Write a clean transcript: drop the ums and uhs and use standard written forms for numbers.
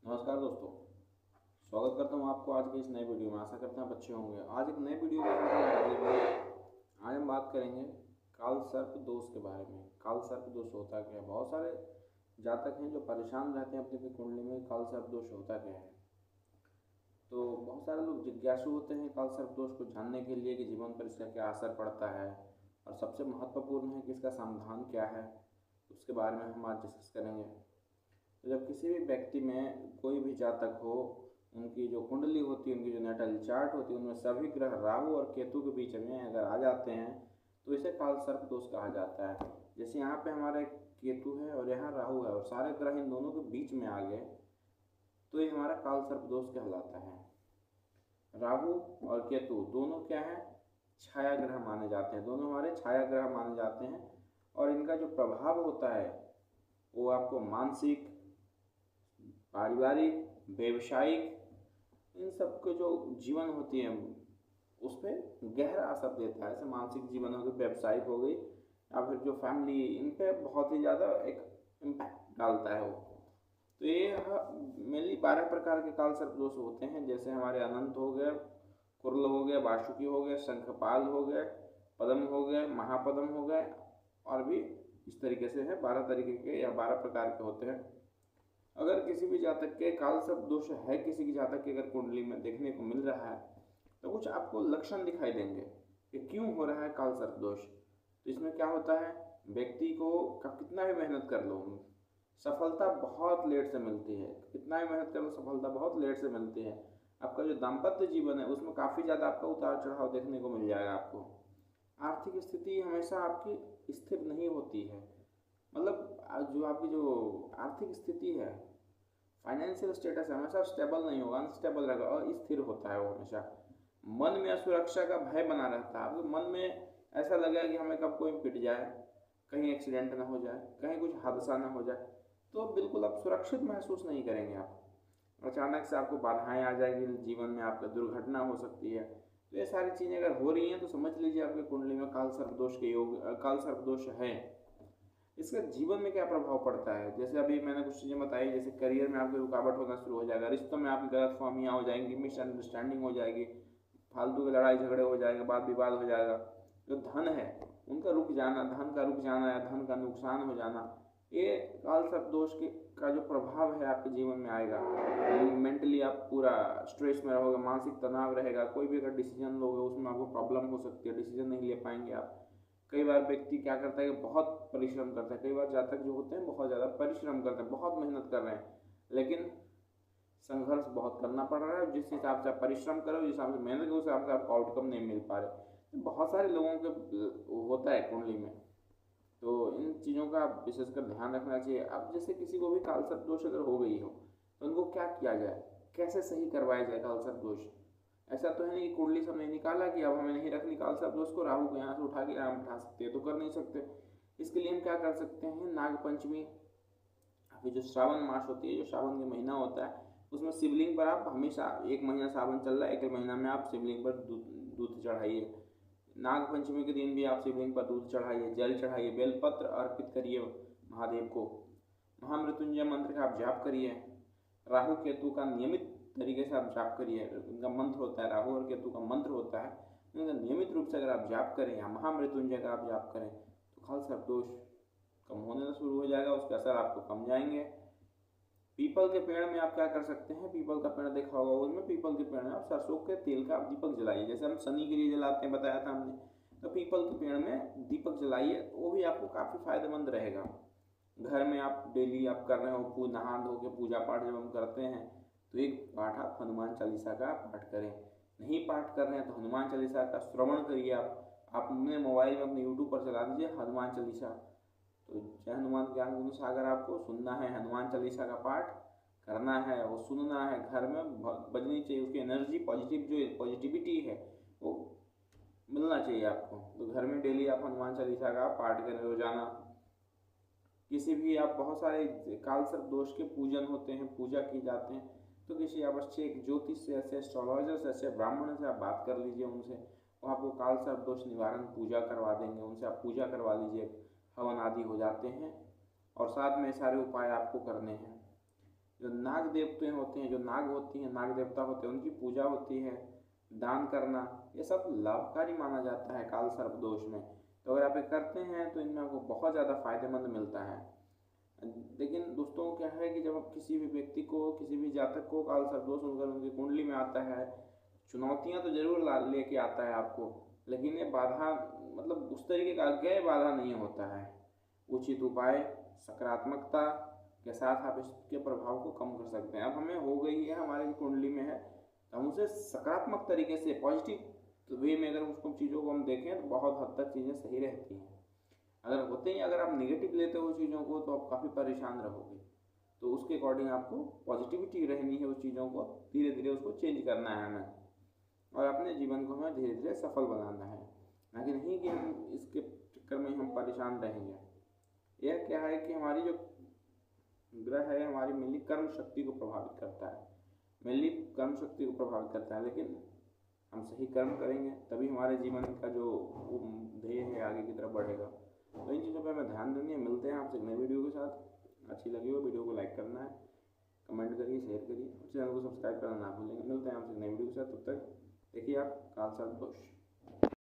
नमस्कार दोस्तों। स्वागत करता हूँ आपको आज के इस नए वीडियो में। आशा करते हैं आप अच्छे होंगे। आज एक नए वीडियो के साथ मैं हाजिर हूँ। आज हम बात करेंगे काल सर्प दोष के बारे में। काल सर्प दोष होता क्या है? बहुत सारे जातक हैं जो परेशान रहते हैं अपनी अपनी कुंडली में काल सर्प दोष होता क्या है। तो बहुत सारे लोग जिज्ञासु होते हैं काल सर्प दोष को जानने के लिए कि जीवन पर इसका क्या असर पड़ता है और सबसे महत्वपूर्ण है कि इसका समाधान क्या है। उसके बारे में हम आज डिस्कस करेंगे। तो जब किसी भी व्यक्ति में कोई भी जातक हो, उनकी जो कुंडली होती है, उनकी जो नेटल चार्ट होती है, उनमें सभी ग्रह राहु और केतु के बीच में अगर आ जाते हैं तो इसे काल सर्प दोष कहा जाता है। जैसे यहाँ पे हमारा एक केतु है और यहाँ राहु है और सारे ग्रह इन दोनों के बीच में आ गए तो ये हमारा काल सर्प दोष कहलाता है। राहु और केतु दोनों क्या है? छाया ग्रह माने जाते हैं। दोनों हमारे छाया ग्रह माने जाते हैं और इनका जो प्रभाव होता है वो आपको मानसिक, पारिवारिक, व्यवसायिक, इन सब के जो जीवन होती है उस पर गहरा असर देता है। जैसे मानसिक जीवन हो गई, व्यावसायिक हो गई, या फिर जो फैमिली, इन पे बहुत ही ज़्यादा एक इम्पैक्ट डालता है वो। तो ये मेनली 12 प्रकार के काल सर्प दोष होते हैं। जैसे हमारे अनंत हो गए, कुर्ल हो गया, वासुकी हो गए, शंखपाल हो गए, पद्म हो गए, महापद्म हो गए, और भी इस तरीके से है 12 तरीके के या 12 प्रकार के होते हैं। अगर किसी भी जातक के काल सर्प दोष है, किसी की जातक के अगर कुंडली में देखने को मिल रहा है तो कुछ आपको लक्षण दिखाई देंगे कि क्यों हो रहा है काल सर्प दोष। तो इसमें क्या होता है, व्यक्ति को कितना भी मेहनत कर लो सफलता बहुत लेट से मिलती है। कितना भी मेहनत कर लो सफलता बहुत लेट से मिलती है। आपका जो दाम्पत्य जीवन है उसमें काफ़ी ज़्यादा आपका उतार चढ़ाव देखने को मिल जाएगा। आपको आर्थिक स्थिति हमेशा आपकी स्थिर नहीं होती है। मतलब जो आपकी जो आर्थिक स्थिति है, फाइनेंशियल स्टेटस हमेशा स्टेबल नहीं होगा, अनस्टेबल रहेगा और स्थिर होता है वो हमेशा। मन में असुरक्षा का भय बना रहता है। आपके मन में ऐसा लगेगा कि हमें कब कोई पिट जाए, कहीं एक्सीडेंट ना हो जाए, कहीं कुछ हादसा ना हो जाए, तो बिल्कुल आप सुरक्षित महसूस नहीं करेंगे। आप अचानक से आपको बाधाएं आ जाएंगी, जीवन में आपका दुर्घटना हो सकती है। तो ये सारी चीज़ें अगर हो रही हैं तो समझ लीजिए आपके कुंडली में काल सर्प दोष के काल सर्प दोष है। इसका जीवन में क्या प्रभाव पड़ता है? जैसे अभी मैंने कुछ चीज़ें बताई, जैसे करियर में आपकी रुकावट होना शुरू हो जाएगा, रिश्तों में आपकी गलतफहमियाँ हो जाएंगी, मिसअंडरस्टैंडिंग हो जाएगी, फालतू के लड़ाई झगड़े हो जाएंगे, वाद विवाद हो जाएगा। जो धन है उनका रुक जाना, धन का रुक जाना या धन का नुकसान हो जाना, ये काल सर्प दोष का जो प्रभाव है आपके जीवन में आएगा। मेंटली आप पूरा स्ट्रेस में रहोगे, मानसिक तनाव रहेगा। कोई भी अगर डिसीजन लोगे उसमें आपको प्रॉब्लम हो सकती है, डिसीजन नहीं ले पाएंगे आप। कई बार व्यक्ति क्या करता है कि बहुत परिश्रम करता है। कई बार जातक जो होते हैं बहुत ज़्यादा परिश्रम करते हैं, बहुत मेहनत कर रहे हैं, लेकिन संघर्ष बहुत करना पड़ रहा है। जिस हिसाब से आप परिश्रम करो, जिस हिसाब से मेहनत करो, उस हिसाब से आपको आउटकम नहीं मिल पा रहे। बहुत सारे लोगों के होता है कुंडली में। तो इन चीज़ों का विशेषकर ध्यान रखना चाहिए। अब जैसे किसी को भी काल सर्प दोष अगर हो गई हो तो उनको क्या किया जाए, कैसे सही करवाया जाए काल सर्प दोष। ऐसा तो है नहीं कि कुंडली से हमने निकाला कि अब हमें नहीं रखनी काल सर्प दोष को, राहु को यहाँ से उठा के यहाँ बिठा सकते हैं, तो कर नहीं सकते। इसके लिए हम क्या कर सकते हैं, नाग पंचमी, अभी जो श्रावण मास होती है, जो श्रावण का महीना होता है, उसमें शिवलिंग पर आप हमेशा, एक महीना सावन चल रहा है, एक महीना में आप शिवलिंग पर दूध चढ़ाइए। नाग पंचमी के दिन भी आप शिवलिंग पर दूध चढ़ाइए, जल चढ़ाइए, बेलपत्र अर्पित करिए महादेव को। महामृत्युंजय मंत्र का आप जाप करिए। राहु केतु का नियमित तरीके से आप जाप करिए। उनका मंत्र होता है, राहु और केतु का मंत्र होता है, उनका नियमित रूप से अगर आप जाप करें या महामृत्युंजय का आप जाप करें तो काल सर्प दोष कम होने शुरू हो जाएगा, उसके असर आपको कम जाएंगे। पीपल के पेड़ में आप क्या कर सकते हैं, पीपल का पेड़ देखा होगा, उसमें पीपल के पेड़ में आप सरसों के तेल का दीपक जलाइए। जैसे हम शनि के लिए जलाते हैं, बताया था हमने, तो पीपल के पेड़ में दीपक जलाइए, तो वो भी आपको काफ़ी फायदेमंद रहेगा। घर में आप डेली आप कर रहे हो, नहा धो के पूजा पाठ जब हम करते हैं तो एक पाठ आप हनुमान चालीसा का पाठ करें। नहीं पाठ कर रहे हैं तो हनुमान चालीसा का श्रवण करिए। आप अपने मोबाइल में अपने यूट्यूब पर चला दीजिए हनुमान चालीसा। तो जय हनुमान ज्ञान गुण सागर आपको सुनना है, हनुमान चालीसा का पाठ करना है, वो सुनना है, घर में बजनी चाहिए। उसकी एनर्जी पॉजिटिव, जो पॉजिटिविटी है वो मिलना चाहिए आपको। तो घर में डेली आप हनुमान चालीसा का पाठ करें रोजाना। किसी भी आप, बहुत सारे काल सर्प दोष के पूजन होते हैं, पूजा की जाते हैं, तो किसी अवश्य एक ज्योतिष से, ऐसे एस्ट्रोलॉजर से, ऐसे ब्राह्मण से आप बात कर लीजिए उनसे, वो आपको काल सर्प दोष निवारण पूजा करवा देंगे। उनसे आप पूजा करवा लीजिए, हवन आदि हो जाते हैं और साथ में सारे उपाय आपको करने हैं। जो नाग देवते होते हैं, जो नाग होती हैं, नाग देवता होते हैं, उनकी पूजा होती है, दान करना, ये सब लाभकारी माना जाता है काल सर्प दोष में। तो अगर आप ये करते हैं तो इनमें आपको बहुत ज़्यादा फायदेमंद मिलता है। लेकिन दोस्तों क्या है कि जब आप किसी भी व्यक्ति को, किसी भी जातक को काल सर्प दोष उनका उनकी कुंडली में आता है, चुनौतियाँ तो जरूर लेके आता है आपको, लेकिन ये बाधा मतलब उस तरीके का अज्ञेय बाधा नहीं होता है। उचित उपाय, सकारात्मकता के साथ आप इसके प्रभाव को कम कर सकते हैं। अब हमें हो गई है, हमारे कुंडली में है, तो हम उसे सकारात्मक तरीके से, पॉजिटिव वे में अगर उसको चीज़ों को हम देखें तो बहुत हद तक चीज़ें सही रहती हैं। अगर आप नेगेटिव लेते हो चीज़ों को तो आप काफ़ी परेशान रहोगे। तो उसके अकॉर्डिंग आपको पॉजिटिविटी रहनी है, उस चीज़ों को धीरे धीरे उसको चेंज करना है हमें, और अपने जीवन को हमें धीरे धीरे सफल बनाना है, ना कि नहीं कि हम इसके चक्कर में हम परेशान रहेंगे। यह क्या है कि हमारी जो ग्रह है, हमारी मेनली कर्म शक्ति को प्रभावित करता है, मेनली कर्म शक्ति को प्रभावित करता है। लेकिन हम सही कर्म करेंगे तभी हमारे जीवन का जो ध्येय है आगे की तरफ बढ़ेगा। तो इन चीज़ों पर हमें ध्यान देनी है। मिलते हैं आपसे एक नई वीडियो के साथ। अच्छी लगी हो वीडियो को लाइक करना है, कमेंट करिए, शेयर करिए, चैनल को सब्सक्राइब करना ना भूलेंगे। मिलते हैं आपसे एक नई वीडियो के साथ, तब तक देखिए आप काल सर्प दोष।